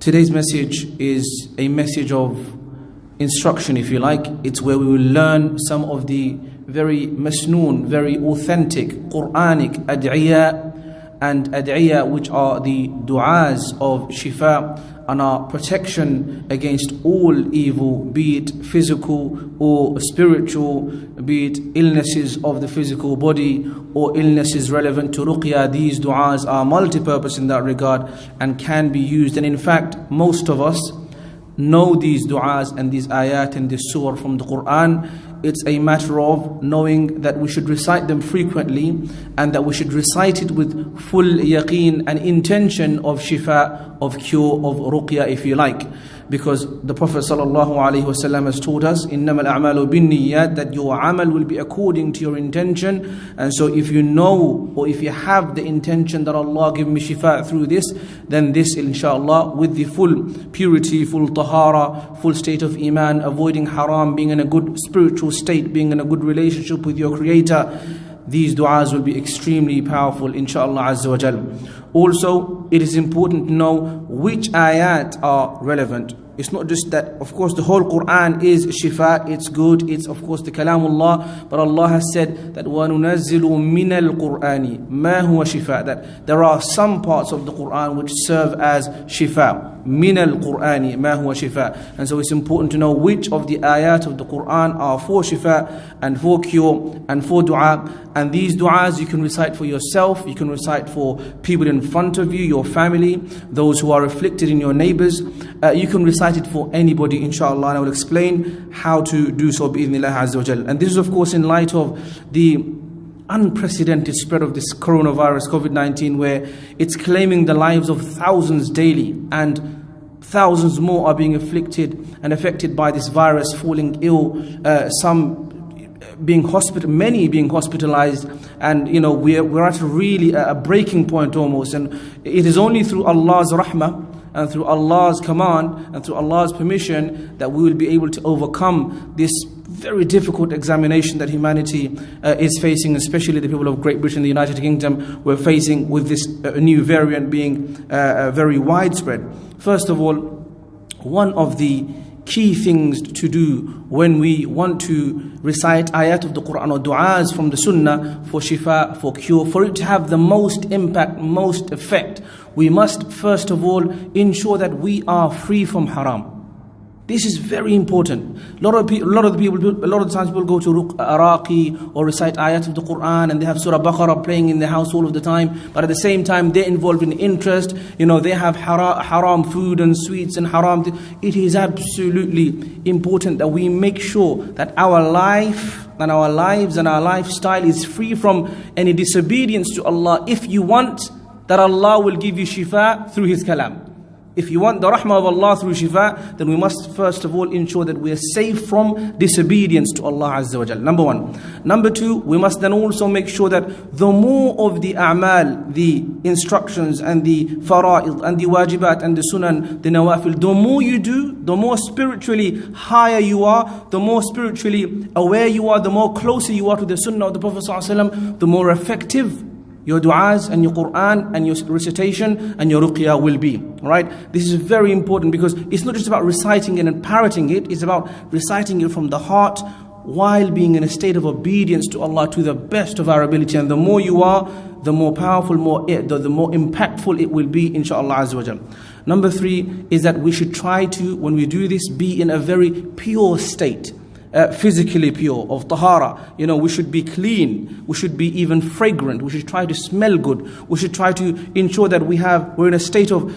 Today's message is a message of instruction, if you like. It's where we will learn some of the very masnoon, very authentic Quranic ad'iyah and ad'iyah, which are the du'as of Shifaa and our protection against all evil, be it physical or spiritual, be it illnesses of the physical body or illnesses relevant to Ruqya. These du'as are multi-purpose in that regard and can be used. And in fact, most of us know these du'as and these ayat and this surah from the Quran. It's a matter of knowing that we should recite them frequently and that we should recite it with full yaqeen and intention of shifa, of cure, of ruqya, if you like. Because the Prophet ﷺ has taught us, إِنَّمَا الْأَعْمَالُ بِالنِّيَّاتِ, that your amal will be according to your intention. And so if you know, or if you have the intention that Allah give me shifa through this, then this inshallah, with the full purity, full tahara, full state of iman, avoiding haram, being in a good spiritual state, being in a good relationship with your Creator, these du'as will be extremely powerful, inshallah azza wa jal. Also, it is important to know which ayat are relevant. It's not just that, of course, the whole Quran is shifa, it's good, it's of course the kalamullah, but Allah has said that وَنُنَزِّلُ مِنَ الْقُرْآنِ مَا هُوَ شِفَاء, that there are some parts of the Quran which serve as shifa. مِنَ الْقُرْآنِ مَا هُوَ شِفَاء. And so it's important to know which of the ayat of the Quran are for shifa and for cure and for dua. And these du'as you can recite for yourself, you can recite for people in front of you, your family, those who are afflicted in your neighbors. You can recite it for anybody, inshallah, and I will explain how to do so bi'idhnillah azza wa jal. And this is of course in light of the unprecedented spread of this coronavirus, COVID-19, where it's claiming the lives of thousands daily, and thousands more are being afflicted and affected by this virus, falling ill, some being many being hospitalized, and we're at really a breaking point almost. And it is only through Allah's rahmah and through Allah's command and through Allah's permission that we will be able to overcome this very difficult examination that humanity is facing, especially the people of Great Britain and the United Kingdom. We're facing with this new variant being very widespread. First of all, one of the key things to do when we want to recite ayat of the Quran or du'as from the Sunnah for shifa, for cure, for it to have the most impact, most effect, we must first of all ensure that we are free from haram. This is very important. A lot of the times people go to Iraqi or recite ayat of the Quran and they have Surah Baqarah playing in the house all of the time, but at the same time they're involved in interest. They have haram food and sweets and haram. It is absolutely important that we make sure that our life and our lives and our lifestyle is free from any disobedience to Allah. If you want that Allah will give you shifa through His kalam, if you want the rahmah of Allah through shifa, then we must first of all ensure that we are safe from disobedience to Allah Azza wa Jal. Number one. Number two, we must then also make sure that the more of the a'mal, the instructions and the fara'id and the wajibat and the sunan, the nawafil, the more you do, the more spiritually higher you are, the more spiritually aware you are, the more closer you are to the sunnah of the Prophet ﷺ, the more effective your du'as and your Quran and your recitation and your ruqya will be. Right? This is very important because it's not just about reciting it and parroting it, it's about reciting it from the heart while being in a state of obedience to Allah to the best of our ability. And the more you are, the more powerful, the more impactful it will be, inshallah azza wa jal. Number three is that we should try to, when we do this, be in a very pure state. Physically pure, of tahara. We should be clean, we should be even fragrant, we should try to smell good, we should try to ensure that we're in a state of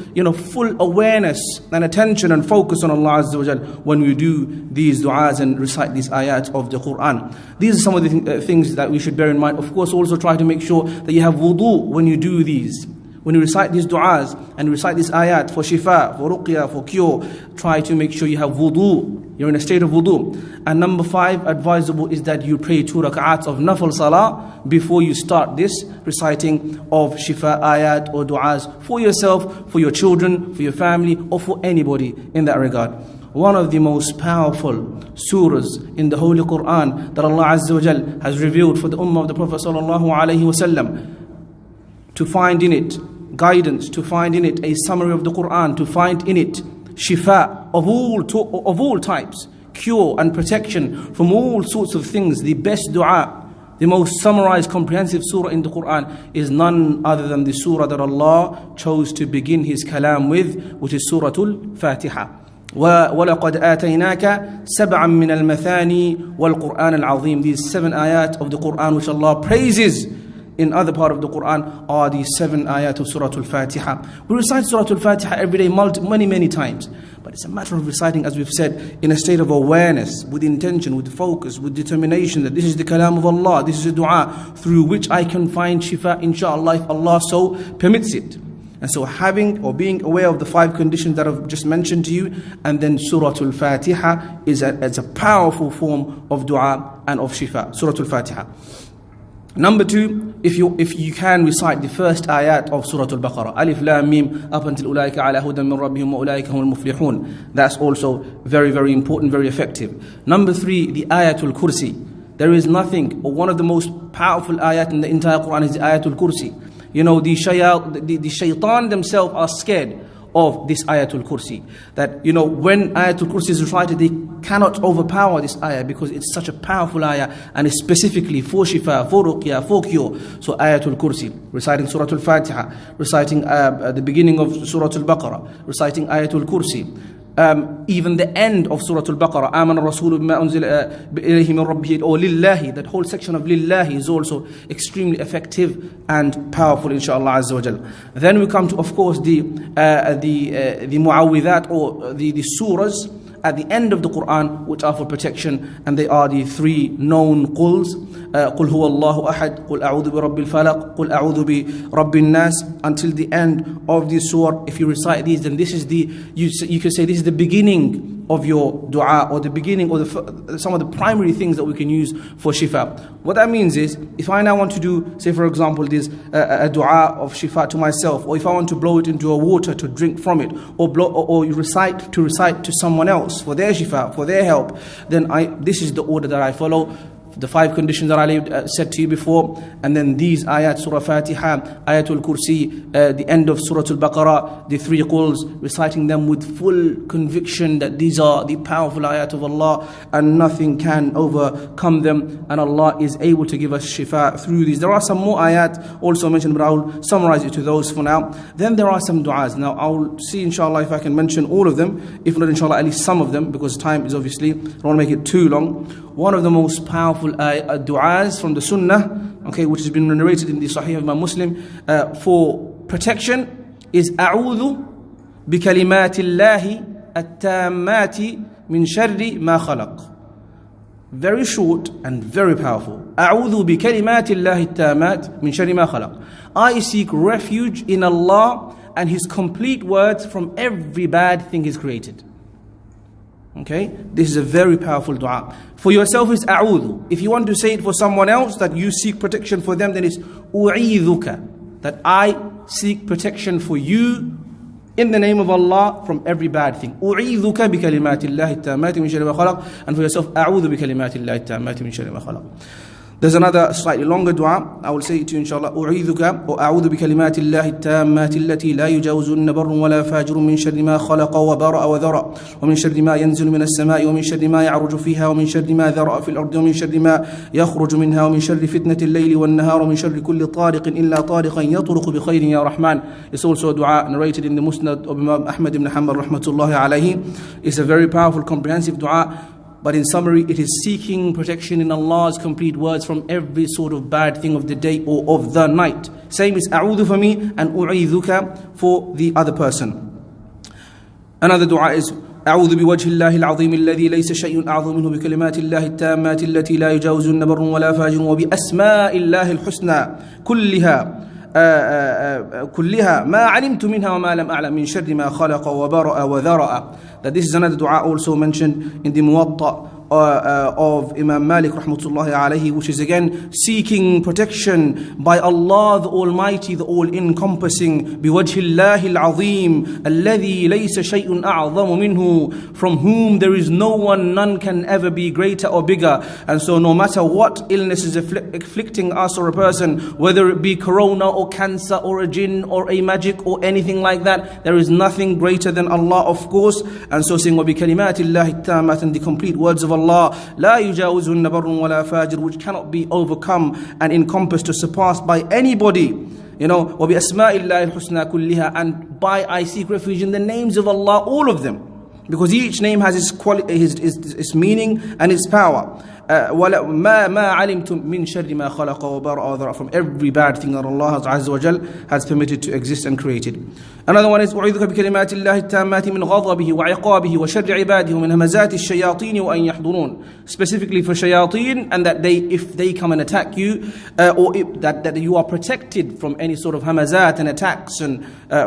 full awareness and attention and focus on Allah Azza wa Jal when we do these du'as and recite these ayat of the Quran. These are some of the things that we should bear in mind. Of course, also try to make sure that you have wudu when you do these. When you recite these du'as and recite these ayat for shifa, for ruqya, for cure, try to make sure you have wudu. You're in a state of wudu. And number 5, advisable is that you pray 2 rak'ats of nafil salah before you start this reciting of shifa ayat or du'as for yourself, for your children, for your family, or for anybody in that regard. One of the most powerful surahs in the Holy Quran that Allah Azza wa Jal has revealed for the ummah of the Prophet sallallahu alaihi wasallam, to find in it guidance, to find in it a summary of the Quran, to find in it Shifaa of all types, cure and protection from all sorts of things. The best dua, the most summarized, comprehensive surah in the Quran is none other than the surah that Allah chose to begin His kalam with, which is Surah Al-Fatiha. وَلَقَدْ آتَيْنَاكَ سَبْعًا مِّنَ الْمَثَانِي وَالْقُرْآنِ الْعَظِيمِ. These 7 ayat of the Quran which Allah praises in other part of the Quran are the 7 ayat of Surah Al-Fatiha. We recite Surah Al-Fatiha every day many times. But it's a matter of reciting, as we've said, in a state of awareness, with intention, with focus, with determination that this is the kalam of Allah, this is a dua through which I can find shifa, inshallah, if Allah so permits it. And so having or being aware of the 5 conditions that I've just mentioned to you, and then Surah Al-Fatiha is a powerful form of dua and of shifa. Surah Al-Fatiha. Number 2, if you can recite the first ayat of Surah Al-Baqarah, Alif Lam Mim, up until Ulaika ala hudan min rabbihim wa ulaika humul muflihun. That's also very, very important, very effective. Number 3, the Ayatul Kursi. There is nothing, or one of the most powerful ayat in the entire Quran is the Ayatul Kursi. You know, the shaitan themselves are scared of this Ayatul Kursi. That, you know, when Ayatul Kursi is recited, they cannot overpower this ayah because it's such a powerful ayah and it's specifically for Shifaa, for Ruqya, for cure. So Ayatul Kursi, reciting Surah Al-Fatiha, reciting the beginning of Surah Al-Baqarah, reciting Ayatul Kursi. Even the end of Surah Al-Baqarah, آمن الرسول بما أنزل إليه من ربه, or Lillahi, that whole section of Lillahi is also extremely effective and powerful, inshallah Azza wa Jal. Then we come to, of course, the mu'awwidhat, or the surahs at the end of the Quran, which are for protection, and they are the 3 known quls. قل هو الله أحد, قل أعوذ برب الفلق, قل أعوذ برب الناس, until the end of the surah. If you recite these, then this is you can say this is the beginning of your dua, or the beginning, or some of the primary things that we can use for shifa. What that means is, if I now want to do, say for example, this a dua of shifa to myself, or if I want to blow it into a water to drink from it, or recite to someone else for their shifa, for their help, then this is the order that I follow. The 5 conditions that I said to you before, and then these ayat, Surah Fatiha, Ayatul Kursi, the end of Surah Al-Baqarah, the 3 quls, reciting them with full conviction that these are the powerful ayat of Allah and nothing can overcome them, and Allah is able to give us shifa through these. There are some more ayat also mentioned, but I'll summarize it to those for now. Then there are some du'as. Now I'll see inshallah if I can mention all of them, if not inshallah at least some of them, because time is obviously, I don't want to make it too long. One of the most powerful du'as from the Sunnah, okay, which has been narrated in the Sahih of Imam Muslim, for protection is أعوذ بكلمات الله التامات من شر ما خلق. Very short and very powerful. أعوذ بكلمات الله التامات من شر ما خلق. I seek refuge in Allah and His complete words from every bad thing He's created. Okay, this is a very powerful dua. For yourself is a'udhu. If you want to say it for someone else, that you seek protection for them, then it's u'idhuka, that I seek protection for you in the name of Allah from every bad thing. U'idhuka bi kalimatillahi at-tammati min sharri ma khalaq. And for yourself, a'udhu bi kalimatillahi at-tammati min sharri ma khalaq. There's another slightly longer dua. I will say it to you inshallah. أعيذك وأعوذ بكلمات الله التامات التي لا يجاوزهن بر ولا فاجر من شر ما خلق وبرأ وذرأ ومن شر ما ينزل من السماء ومن شر ما يعرج فيها ومن شر ما ذرأ في الأرض ومن شر ما يخرج منها ومن شر فتنة الليل والنهار ومن شر كل طارق إلا طارقا يطرق بخير يا رحمن. It's also a dua narrated in the Musnad of Imam Ahmad ibn Hanbal rahmatullahi alayhi. It's a very powerful, comprehensive dua. But in summary, it is seeking protection in Allah's complete words from every sort of bad thing of the day or of the night. Same is a'udhu for me and u'idhuka for the other person. Another dua is أعوذ بوجه الله العظيم الذي ليس شيء أعظم منه بكلمات الله التامات التي لا يجاوزهن بر ولا فاجر وبأسماء الله الحسنى كلها ما علمت منها وما لم أعلم من شر ما خلق وبرأ وذرأ. That this is another dua also mentioned in the Muwatta of Imam Malik rahmatullahi alayhi, which is again seeking protection by Allah the Almighty, the all-encompassing, بِوَجْهِ اللَّهِ الْعَظِيمِ الَّذِي لَيْسَ شَيْءٌ أَعْظَمُ مِنْهُ, from whom there is no one, none can ever be greater or bigger. And so no matter what illness is afflicting us or a person, whether it be corona or cancer or a jinn or a magic or anything like that, there is nothing greater than Allah, of course. And so saying وَبِكَلِمَاتِ اللَّهِ التَّامَّةِ, and the complete words of Allah, لَا يُجَاوِزُهُنَّ بَرٌّ وَلَا فَاجِرٌ, which cannot be overcome and encompassed or surpassed by anybody. وَبِأَسْمَاءِ اللَّهِ الْحُسْنَى كُلِّهَا, and by I seek refuge in the names of Allah, all of them, because each name has its quality, its meaning and its power. ما علمتم من شر ما خلق وبرأ وذرأ, from every bad thing that Allah Azza wa Jal has permitted to exist and created. Another one is أعوذك بكلمات الله التامات من غضبه وعقابه وشر عباده ومن همزات الشياطين وأن يحضرون, specifically for shayateen, and that if they come and attack you, or that you are protected from any sort of hamazat and attacks and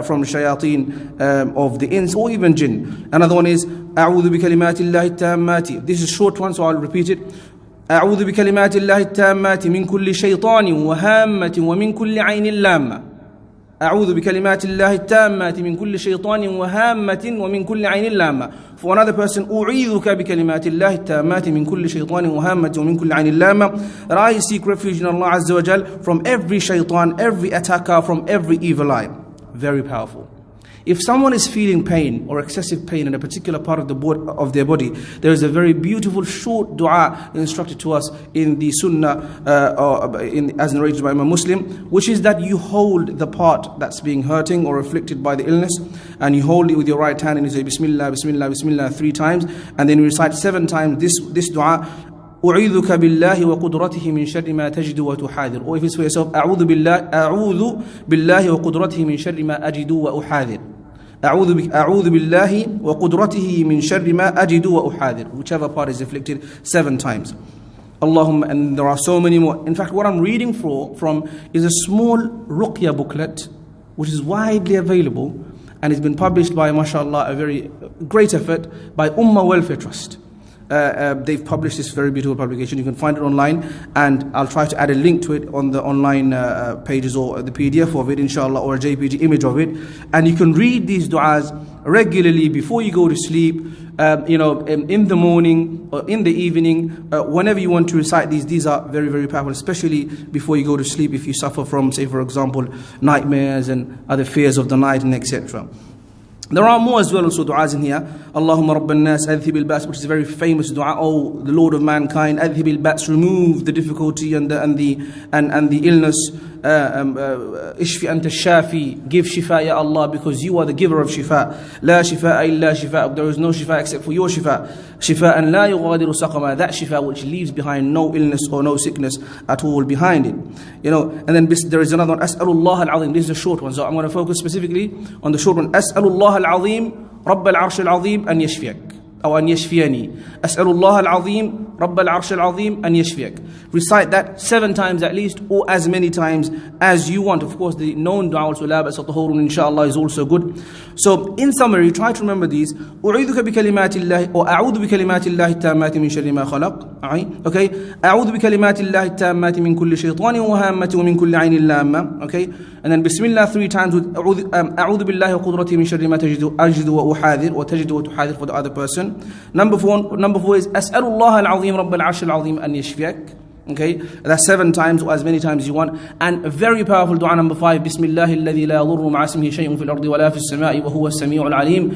from shayateen of the ins or even jinn. Another one is أعوذ بكلمات الله التامات. This is a short one, so I'll repeat it. أعوذ بكلمات الله التامات من كل شيطان وهامة ومن كل عين لامة. أعوذ بكلمات الله التامات من كل شيطان وهامة ومن كل عين لامة. For another person, أعيذك بكلمات الله التامات من كل شيطان وهامة ومن كل عين لامة, that I seek refuge in Allah Azza wa Jal from every shaitan, every attacker, from every evil eye. Very powerful. If someone is feeling pain or excessive pain in a particular part of their body, there is a very beautiful short dua instructed to us in the Sunnah, as narrated by Imam Muslim, which is that you hold the part that's being hurting or afflicted by the illness, and you hold it with your right hand and you say Bismillah, Bismillah, Bismillah 3 times, and then you recite 7 times this dua. أعوذك بالله وقدرته من شر ما تجد وتحاذر. Or if it's for yourself, أعوذ بالله وقدرته من شر ما أجد وأحاذر. أعوذ بالله وقدرته من شر ما أجد وأحاذر. Whichever part is afflicted, 7 times. Allahumma, and there are so many more. In fact, what I'm reading from is a small Ruqya booklet, which is widely available, and it's been published by, mashallah, a very great effort by Ummah Welfare Trust. They've published this very beautiful publication. You can find it online, and I'll try to add a link to it on the online pages, or the PDF of it, inshallah, or a JPG image of it. And you can read these du'as regularly before you go to sleep, in the morning or in the evening, whenever you want to recite these. These are very, very powerful, especially before you go to sleep if you suffer from, say, for example, nightmares and other fears of the night and etc. There are more as well, also du'as in here. Allahumma rabban nas adhhib al-ba's, which is a very famous du'a. Oh, the Lord of mankind, adhhib al-ba's, remove the difficulty and the illness. Ishfi anta shafi, give shifa ya Allah, because you are the giver of shifa. La shifa illa shifa, there is no shifa except for your shifa. Shifa an la yughadiru saqama, that shifa which leaves behind no illness or no sickness at all behind it. And then there is another one, as'alullah al-azim. This is a short one, so I'm going to focus specifically on the short one. As'alullah al-azim رب العرش العظيم أن يشفيك أو أن يشفيني. أسأل الله العظيم رب العرش العظيم أن يشفيك. Recite that 7 times at least, or as many times as you want. Of course, the known dua also, لا بأس طهور inshallah, is also good. So in summary, try to remember these. أعوذك بكلمات الله, or أعوذ بكلمات الله التامات من شر ما خلق. Okay. أعوذ بكلمات الله التامات من كل شيطان وهامة ومن كل عين لامة. Okay. And then Bismillah 3 times with أعوذ بالله وقدرته من شر ما أجد وأحاذر, or تجد وتحاذر for the other person. Number four is أسأل الله العظيم رب العرش العظيم أن يشفيك. Okay, that's 7 times or as many times as you want. And a very powerful dua, number 5, بسم الله الذي لا يضر مع اسمه شيء في الأرض ولا في السماء وهو السميع العليم.